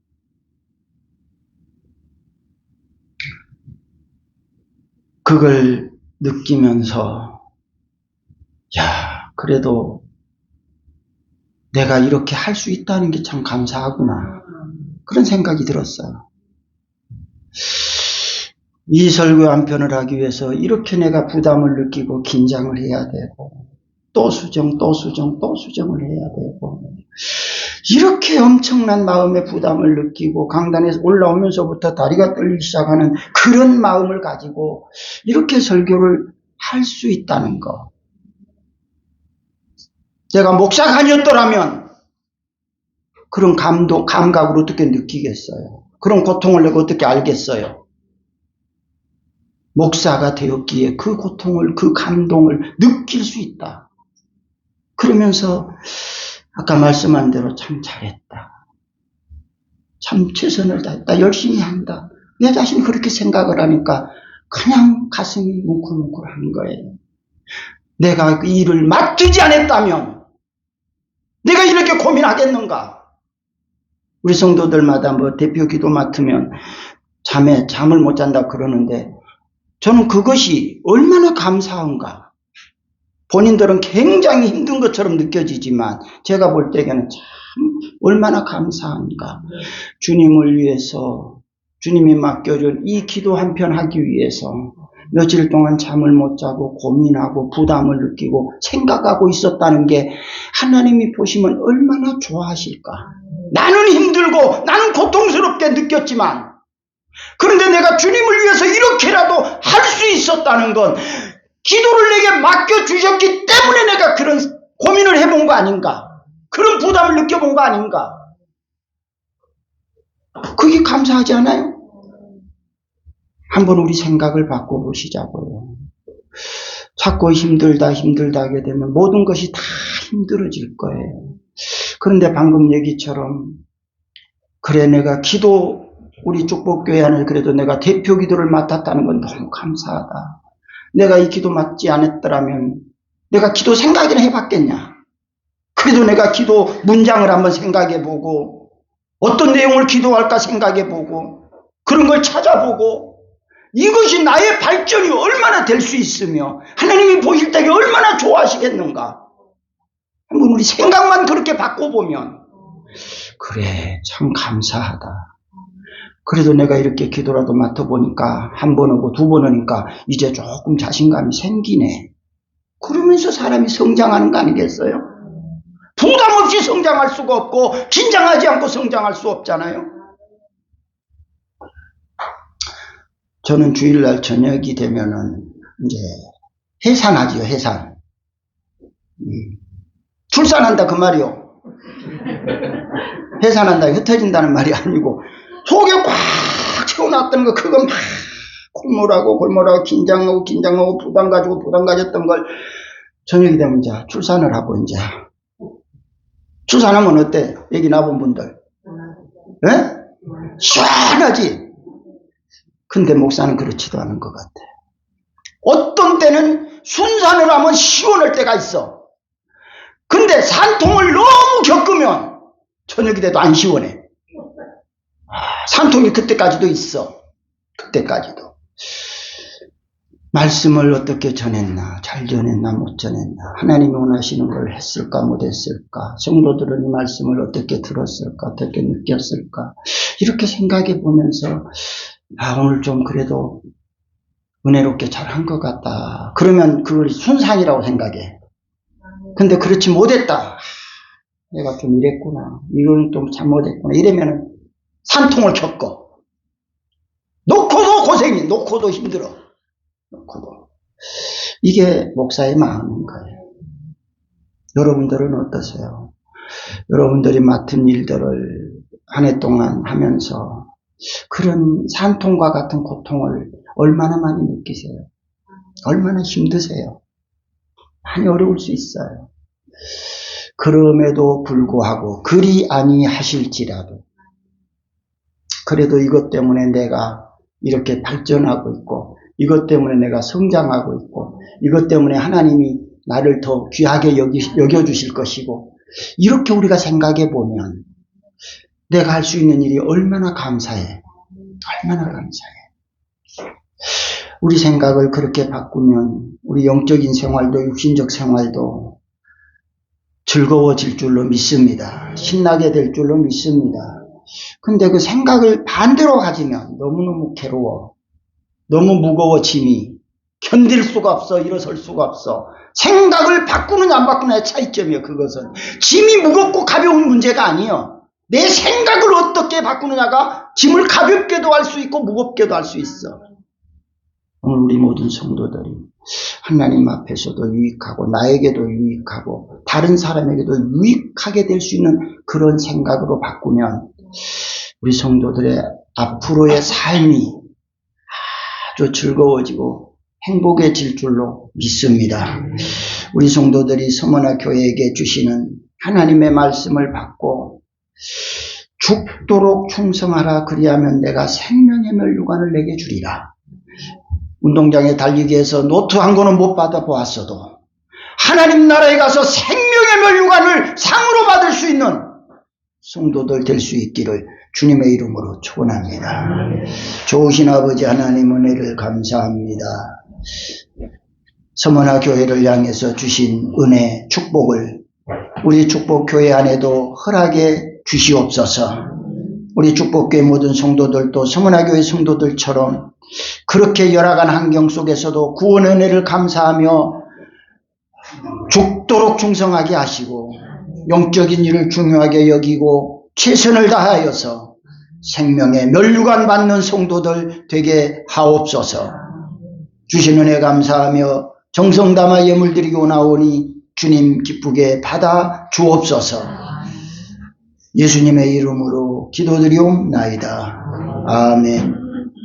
그걸 느끼면서 야, 그래도 내가 이렇게 할 수 있다는 게 참 감사하구나, 그런 생각이 들었어요. 이 설교 한 편을 하기 위해서 이렇게 내가 부담을 느끼고 긴장을 해야 되고 또 수정을 해야 되고 이렇게 엄청난 마음의 부담을 느끼고 강단에서 올라오면서부터 다리가 떨리기 시작하는 그런 마음을 가지고 이렇게 설교를 할 수 있다는 거. 제가 목사가 아니었더라면 그런 감각을 어떻게 느끼겠어요? 그런 고통을 내가 어떻게 알겠어요? 목사가 되었기에 그 고통을, 그 감동을 느낄 수 있다. 그러면서 아까 말씀한 대로 참 잘했다. 참 최선을 다했다. 열심히 한다. 내 자신이 그렇게 생각을 하니까 그냥 가슴이 뭉클뭉클한 거예요. 내가 이 일을 맡기지 않았다면 내가 이렇게 고민하겠는가? 우리 성도들마다 뭐 대표 기도 맡으면 잠을 못 잔다 그러는데 저는 그것이 얼마나 감사한가. 본인들은 굉장히 힘든 것처럼 느껴지지만 제가 볼 때에는 참 얼마나 감사한가. 주님을 위해서, 주님이 맡겨준 이 기도 한 편 하기 위해서 며칠 동안 잠을 못 자고 고민하고 부담을 느끼고 생각하고 있었다는 게 하나님이 보시면 얼마나 좋아하실까. 나는 힘들고 나는 고통스럽게 느꼈지만 그런데 내가 주님을 위해서 이렇게라도 할 수 있었다는 건 기도를 내게 맡겨주셨기 때문에 내가 그런 고민을 해본 거 아닌가. 그런 부담을 느껴본 거 아닌가. 그게 감사하지 않아요? 한번 우리 생각을 바꿔보시자고요. 자꾸 힘들다 하게 되면 모든 것이 다 힘들어질 거예요. 그런데 방금 얘기처럼 그래 내가 우리 축복교회 안에 그래도 내가 대표 기도를 맡았다는 건 너무 감사하다. 내가 이 기도 맡지 않았더라면 내가 기도 생각이나 해봤겠냐. 그래도 내가 기도 문장을 한번 생각해보고 어떤 내용을 기도할까 생각해보고 그런 걸 찾아보고 이것이 나의 발전이 얼마나 될 수 있으며 하나님이 보실 때 얼마나 좋아하시겠는가. 한번 우리 생각만 그렇게 바꿔보면 그래 참 감사하다. 그래도 내가 이렇게 기도라도 맡아보니까 한 번 오고 두 번 오니까 이제 조금 자신감이 생기네. 그러면서 사람이 성장하는 거 아니겠어요? 부담 없이 성장할 수가 없고 긴장하지 않고 성장할 수 없잖아요. 저는 주일날 저녁이 되면은 이제 해산하지요. 해산. 출산한다 그 말이요. 해산한다 흩어진다는 말이 아니고 속에 꽉 채워놨던 거 그거 막 골몰하고 긴장하고 부담 가졌던 걸 저녁이 되면 이제 출산을 하고 이제 출산하면 어때? 얘기 나본 분들. 예? 시원하지? 근데 목사는 그렇지도 않은 것 같아. 어떤 때는 순산을 하면 시원할 때가 있어. 근데 산통을 너무 겪으면 저녁이 돼도 안 시원해. 산통이 그때까지도 있어. 그때까지도. 말씀을 어떻게 전했나, 잘 전했나, 못 전했나, 하나님이 원하시는 걸 했을까, 못했을까, 성도들은 이 말씀을 어떻게 들었을까, 어떻게 느꼈을까, 이렇게 생각해 보면서, 오늘 좀 그래도 은혜롭게 잘한 것 같다. 그러면 그걸 순산이라고 생각해. 근데 그렇지 못했다. 내가 좀 이랬구나. 이건 좀 잘못했구나. 이러면은 산통을 겪어. 놓고도 고생이, 놓고도 힘들어. 놓고도. 이게 목사의 마음인 거예요. 여러분들은 어떠세요? 여러분들이 맡은 일들을 한 해 동안 하면서 그런 산통과 같은 고통을 얼마나 많이 느끼세요? 얼마나 힘드세요? 많이 어려울 수 있어요. 그럼에도 불구하고 그리 아니하실지라도 그래도 이것 때문에 내가 이렇게 발전하고 있고 이것 때문에 내가 성장하고 있고 이것 때문에 하나님이 나를 더 귀하게 여겨주실 것이고 이렇게 우리가 생각해 보면 내가 할 수 있는 일이 얼마나 감사해. 얼마나 감사해. 우리 생각을 그렇게 바꾸면 우리 영적인 생활도 육신적 생활도 즐거워질 줄로 믿습니다. 신나게 될 줄로 믿습니다. 근데 그 생각을 반대로 가지면 너무너무 괴로워. 너무 무거워 짐이. 견딜 수가 없어. 일어설 수가 없어. 생각을 바꾸느냐 안 바꾸느냐의 차이점이에요. 그것은. 짐이 무겁고 가벼운 문제가 아니에요. 내 생각을 어떻게 바꾸느냐가 짐을 가볍게도 할 수 있고 무겁게도 할 수 있어. 오늘 우리 모든 성도들이 하나님 앞에서도 유익하고 나에게도 유익하고 다른 사람에게도 유익하게 될 수 있는 그런 생각으로 바꾸면 우리 성도들의 앞으로의 삶이 아주 즐거워지고 행복해질 줄로 믿습니다. 우리 성도들이 서머나 교회에게 주시는 하나님의 말씀을 받고 죽도록 충성하라. 그리하면 내가 생명의 멸류관을 내게 주리라. 운동장에 달리기 위해서 노트 한 권은 못 받아보았어도 하나님 나라에 가서 생명의 멸류관을 상으로 받을 수 있는 성도들 될 수 있기를 주님의 이름으로 축원합니다. 좋으신 아버지 하나님 은혜를 감사합니다. 서머나 교회를 향해서 주신 은혜, 축복을 우리 축복교회 안에도 허락해 주시옵소서. 우리 축복교회 모든 성도들도 서머나 교회 성도들처럼 그렇게 열악한 환경 속에서도 구원의 은혜를 감사하며 죽도록 충성하게 하시고 영적인 일을 중요하게 여기고 최선을 다하여서 생명의 멸류관 받는 성도들 되게 하옵소서. 주신 은혜 감사하며 정성 담아 예물 드리고 나오니 주님 기쁘게 받아 주옵소서. 예수님의 이름으로 기도드리옵나이다. 아멘.